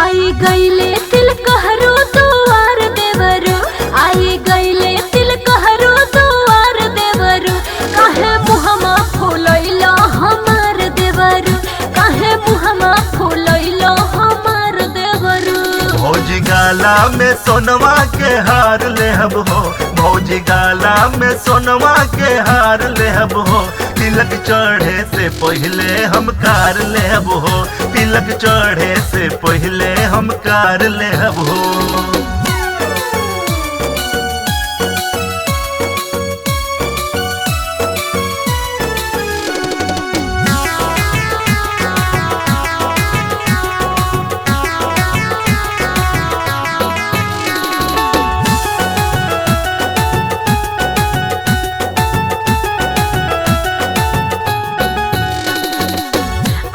आई गईले तिल कहरो दुआर देवरू, आई गईले तिल कहरो दुआर देवरू। काहे मुहमा फूलैलो हमार देवरू, काहे मुहमा फूलैलो हमार देवरू। भौजी गाला में सोनवा के हार लेहब हो, भौजी गाला में सोनवा के हार लेहब हो। तिलक चढ़े से पहले हम कार लेहब हो, तिलक चढ़े से पहले हम कार लेहब हो।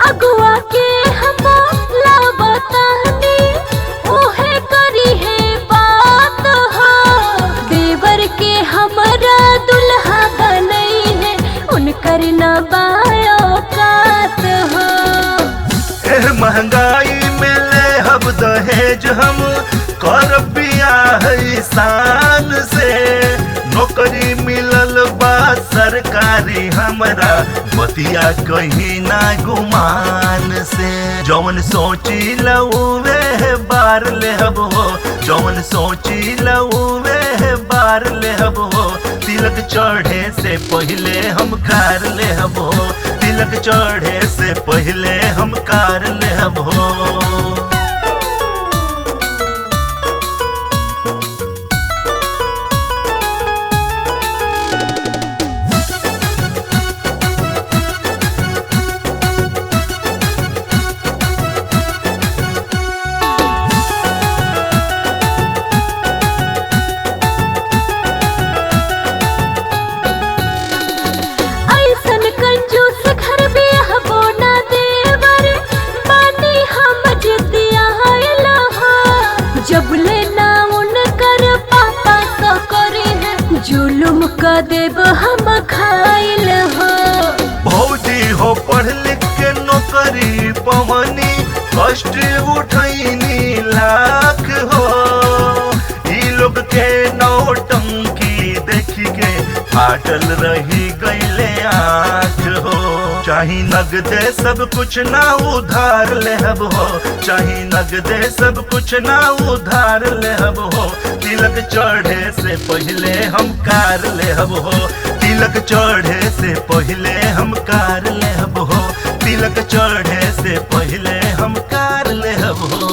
अगुआ के हम लाबतानी ओहे करी है बात हो। देवर के हमरा दुल्हा बनई है उनकर ना बायोकात हो। एह महंगाई में लेहब दहेज हम करब बियाह शान से। नौकरी मिलल बा सरकारी हमरा बतिया कहीं ना गुमान से। जौन सोची लउवे बार लेहब हो, जौन सोची लउवे बार लेहब हो। तिलक चढ़े से पहले हम कार लेहब हो, तिलक चढ़े से पहले हम कार लेहब हो। जब लेना उनकर पापा तो करे है जुलुम का देव हम खाइल हो। भौजी हो पढ़ लिख के नौकरी पवनी कष्ट उठैनी लाख हो। ई लोग के नौटंकी देखी के फाटल रही गईले आँख हो। चाही नगदे सब कुछ ना उधार लेहब हो, चाही नगदे सब कुछ ना उधार लेहब हो। तिलक चढ़े से पहले हम कार लेहब हो, तिलक चढ़े से पहले हम कार लेहब हो, तिलक चढ़े से पहले हम कार लेहब हो।